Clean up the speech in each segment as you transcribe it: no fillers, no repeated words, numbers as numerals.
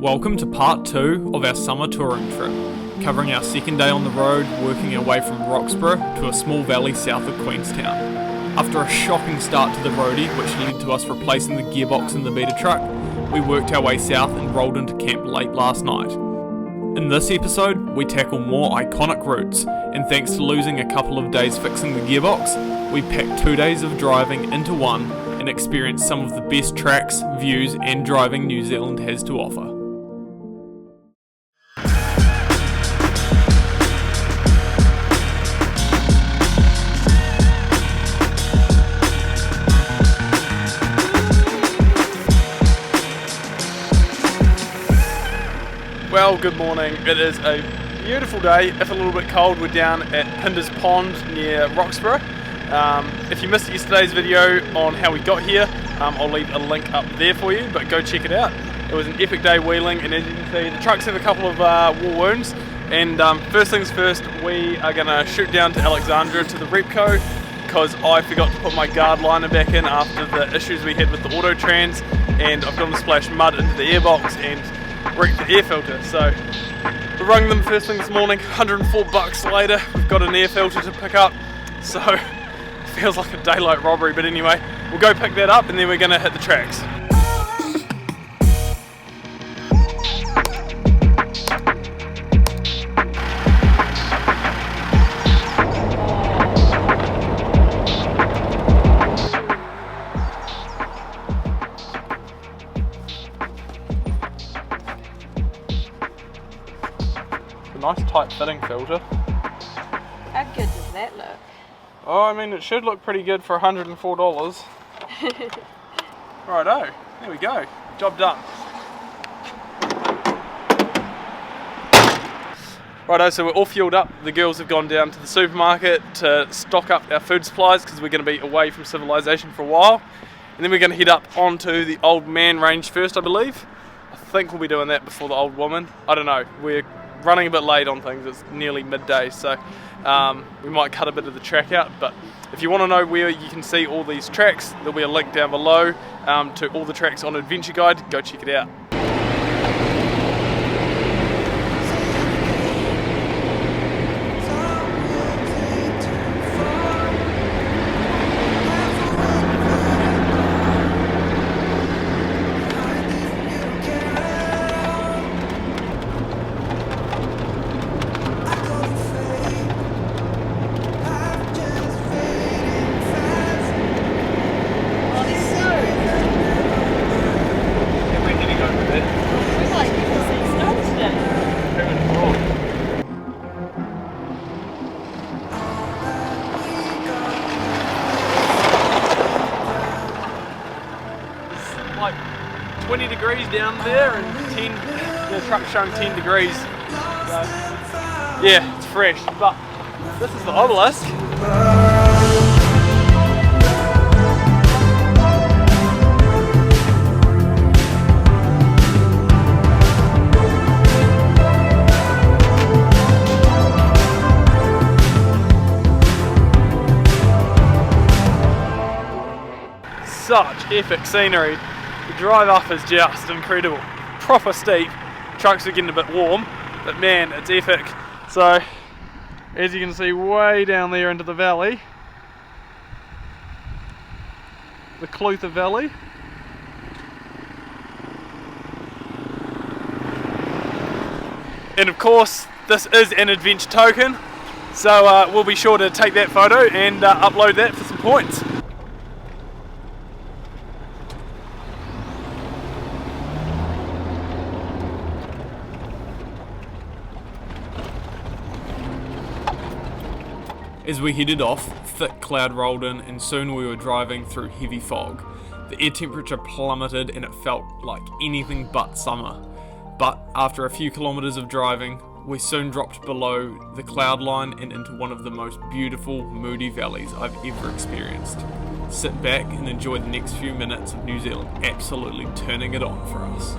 Welcome to part 2 of our summer touring trip, covering our second day on the road, working our way from Roxburgh to a small valley south of Queenstown. After a shocking start to the roadie, which led to us replacing the gearbox in the beta truck, we worked our way south and rolled into camp late last night. In this episode, we tackle more iconic routes, and thanks to losing a couple of days fixing the gearbox, we packed 2 days of driving into one and experienced some of the best tracks, views and driving New Zealand has to offer. Well, good morning. It is a beautiful day, if a little bit cold. We're down at Pinder's Pond near Roxburgh. If you missed yesterday's video on how we got here, I'll leave a link up there for you, but go check it out. It was an epic day wheeling, and as you can see, the trucks have a couple of war wounds. And first things first, we are going to shoot down to Alexandria to the Repco, because I forgot to put my guard liner back in after the issues we had with the auto trans, and I've gone to splash mud into the airbox and wrecked the air filter. So we rung them first thing this morning. $104 later, we've got an air filter to pick up, so it feels like a daylight robbery. But anyway, we'll go pick that up and then we're going to hit the tracks. Nice tight fitting filter. How good does that look? Oh, I mean, it should look pretty good for $104. Righto, there we go, job done. Righto, so we're all fueled up. The girls have gone down to the supermarket to stock up our food supplies because we're going to be away from civilization for a while. And then we're going to head up onto the old man range first, I believe. I think we'll be doing that before the old woman. I don't know, we're running a bit late on things. It's nearly midday, so we might cut a bit of the track out. But if you want to know where you can see all these tracks, there'll be a link down below to all the tracks on Adventure Guide. Go check it out. Like 20 degrees down there and 10, the truck's showing 10 degrees. So, yeah, it's fresh, but this is the obelisk. Such epic scenery. The drive up is just incredible. Proper steep. Trucks are getting a bit warm, but man, it's epic. So, as you can see way down there into the valley, the Clutha Valley. And of course, this is an adventure token, so we'll be sure to take that photo and upload that for some points. As we headed off, thick cloud rolled in and soon we were driving through heavy fog. The air temperature plummeted and it felt like anything but summer. But after a few kilometres of driving, we soon dropped below the cloud line and into one of the most beautiful, moody valleys I've ever experienced. Sit back and enjoy the next few minutes of New Zealand absolutely turning it on for us.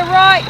to right.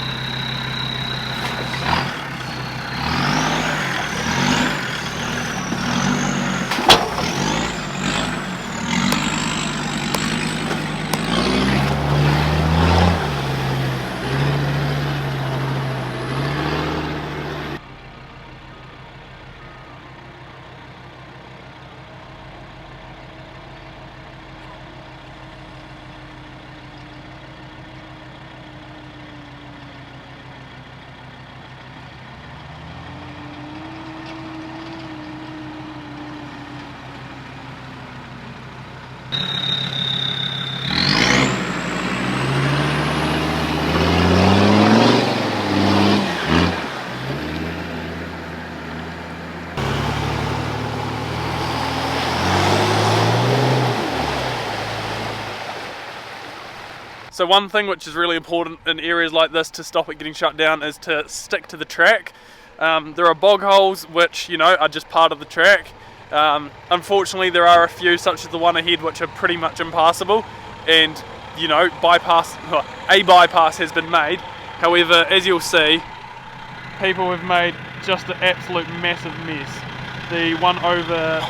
So one thing which is really important in areas like this to stop it getting shut down is to stick to the track. There are bog holes which, you know, are just part of the track. Unfortunately there are a few, such as the one ahead, which are pretty much impassable, and you know, a bypass has been made. However, as you'll see, people have made just an absolute massive mess. The one over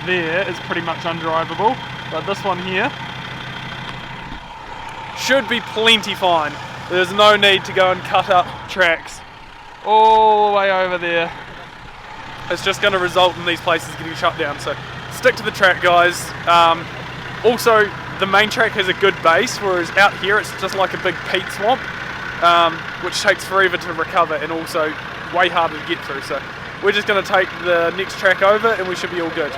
there is pretty much undrivable, but this one here should be plenty fine. There's no need to go and cut up tracks all the way over there. It's just going to result in these places getting shut down, so stick to the track, guys. Also, the main track has a good base, whereas out here it's just like a big peat swamp, which takes forever to recover and also way harder to get through. So we're just going to take the next track over and we should be all good.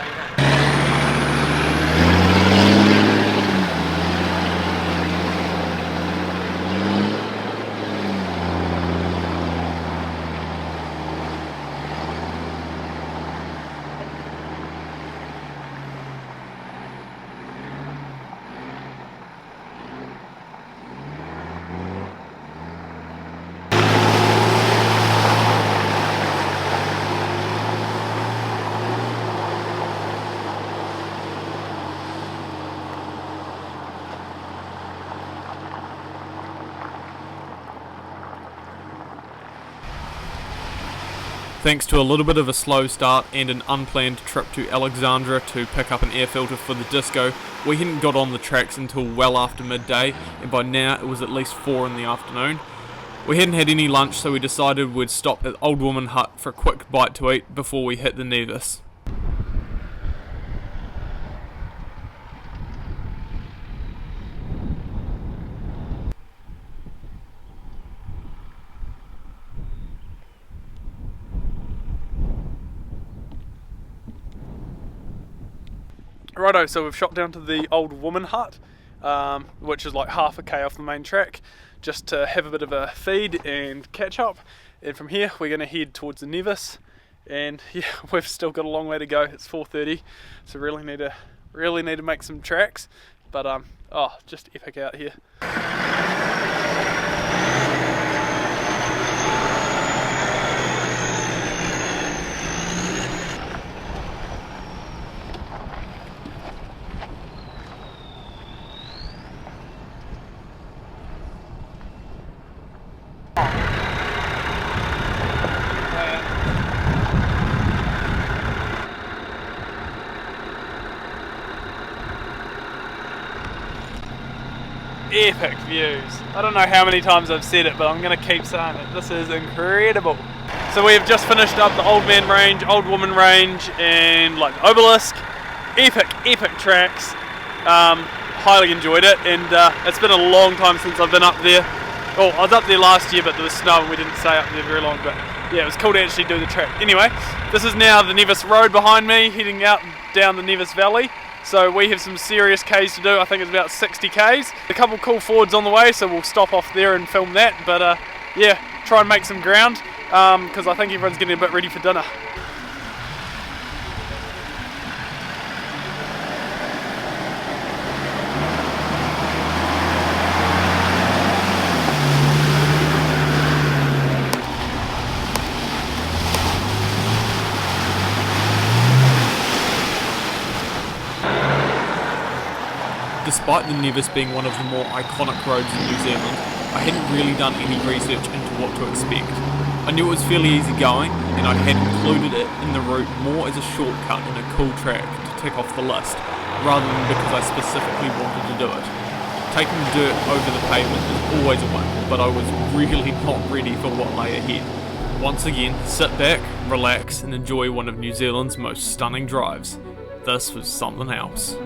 Thanks to a little bit of a slow start and an unplanned trip to Alexandra to pick up an air filter for the Disco, we hadn't got on the tracks until well after midday, and by now it was at least 4 in the afternoon. We hadn't had any lunch, so we decided we'd stop at Old Woman Hut for a quick bite to eat before we hit the Nevis. Righto, so we've shot down to the Old Woman Hut, which is like half a k off the main track, just to have a bit of a feed and catch up. And from here we're going to head towards the Nevis, and yeah, we've still got a long way to go. It's 4:30, so really need to make some tracks. But oh, just epic out here. Epic views. I don't know how many times I've said it, but I'm going to keep saying it. This is incredible. So we have just finished up the Old Man Range, Old Woman Range, and like the Obelisk. Epic tracks. Highly enjoyed it, and it's been a long time since I've been up there. Well, I was up there last year, but there was snow and we didn't stay up there very long, but yeah, it was cool to actually do the track. Anyway, this is now the Nevis Road behind me, heading out down the Nevis Valley. So we have some serious Ks to do. I think it's about 60 Ks. A couple cool fords on the way, so we'll stop off there and film that. But yeah, try and make some ground, because I think everyone's getting a bit ready for dinner. Despite the Nevis being one of the more iconic roads in New Zealand, I hadn't really done any research into what to expect. I knew it was fairly easy going, and I had included it in the route more as a shortcut and a cool track to tick off the list, rather than because I specifically wanted to do it. Taking dirt over the pavement is always a win, but I was really not ready for what lay ahead. Once again, sit back, relax, and enjoy one of New Zealand's most stunning drives. This was something else.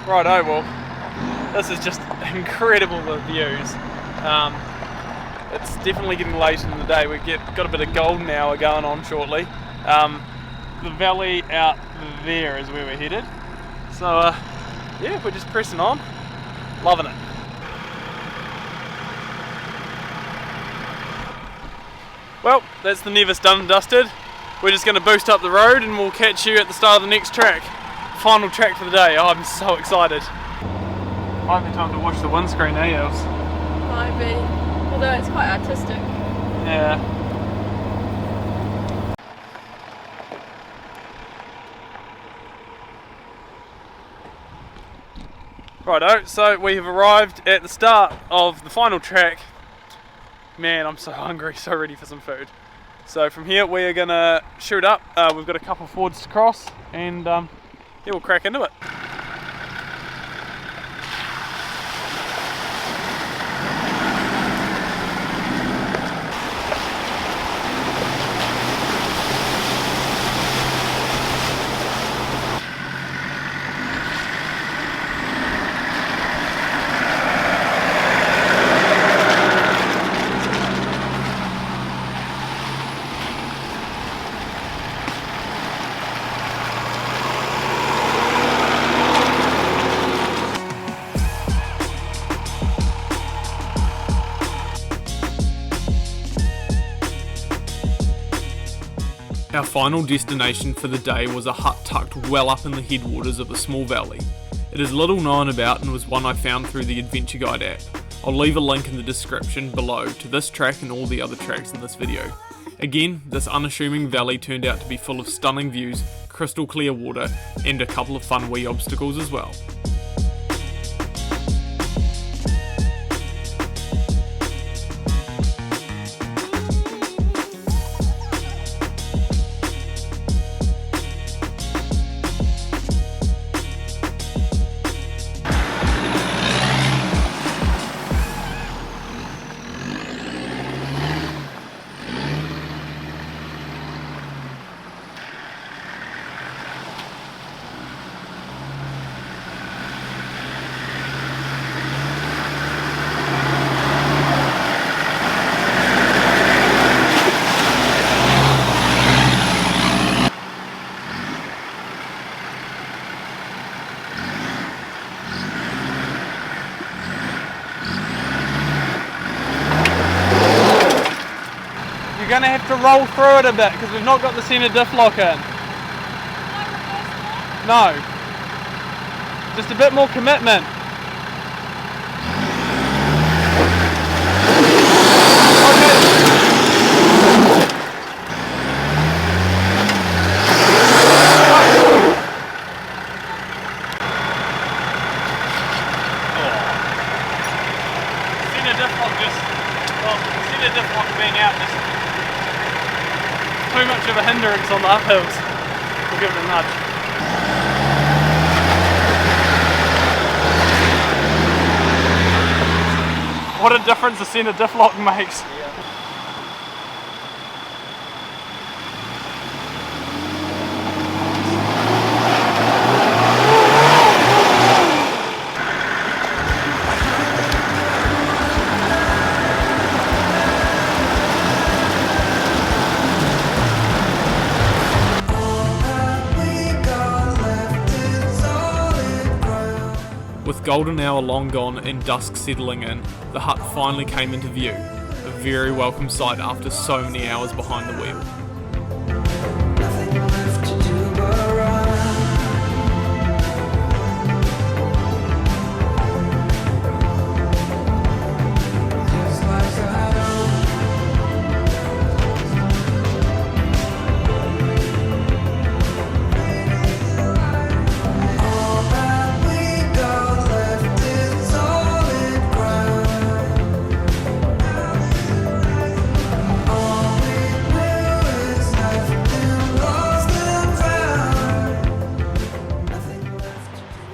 Righto, well, this is just incredible, the views. It's definitely getting late in the day. We've got a bit of golden hour going on shortly. The valley out there is where we're headed. So yeah, we're just pressing on, loving it. Well, that's the Nevis done and dusted. We're just going to boost up the road and we'll catch you at the start of the next track. Final track for the day. Oh, I'm so excited. Might be time to wash the windscreen, eh, Elves? Might be. Although it's quite artistic. Yeah. Righto, so we have arrived at the start of the final track. Man, I'm so hungry, so ready for some food. So from here we are going to shoot up. We've got a couple of fords to cross and yeah, we'll crack into it. final destination for the day was a hut tucked well up in the headwaters of a small valley. It is little known about and was one I found through the Adventure Guide app. I'll leave a link in the description below to this track and all the other tracks in this video. Again, this unassuming valley turned out to be full of stunning views, crystal clear water, and a couple of fun wee obstacles as well. You're going to have to roll through it a bit because we've not got the centre diff lock in. No. Just a bit more commitment. Centre diff lock being out just too much of a hindrance on the uphills. We'll give it a nudge. What a difference the centre diff lock makes. With golden hour long gone and dusk settling in, the hut finally came into view, a very welcome sight after so many hours behind the wheel.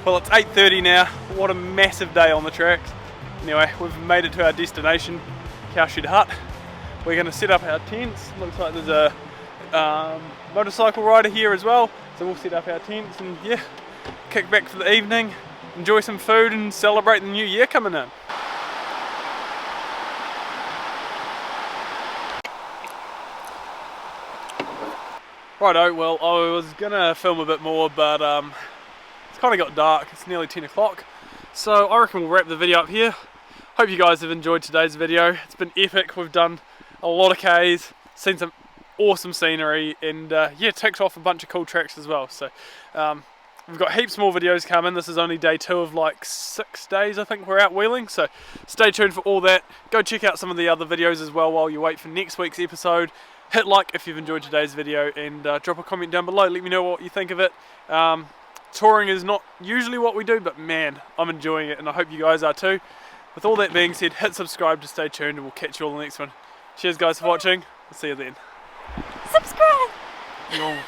Well, it's 8:30 now. What a massive day on the tracks. Anyway, we've made it to our destination, Cowshed Hut. We're going to set up our tents. Looks like there's a motorcycle rider here as well. So we'll set up our tents and yeah, kick back for the evening, enjoy some food and celebrate the new year coming in. Righto, well I was going to film a bit more but it's kind of got dark, it's nearly 10 o'clock. So I reckon we'll wrap the video up here. Hope you guys have enjoyed today's video. It's been epic, we've done a lot of Ks, seen some awesome scenery and yeah, ticked off a bunch of cool tracks as well. So we've got heaps more videos coming. This is only day 2 of like 6 days I think we're out wheeling. So stay tuned for all that. Go check out some of the other videos as well while you wait for next week's episode. Hit like if you've enjoyed today's video and drop a comment down below. Let me know what you think of it. Touring is not usually what we do, but man, I'm enjoying it and I hope you guys are too. With all that being said, hit subscribe to stay tuned and we'll catch you all in the next one. Cheers guys for watching, we'll see you then. Subscribe! I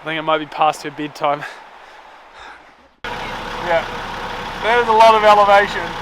think it might be past her bedtime. Yeah, that is a lot of elevation.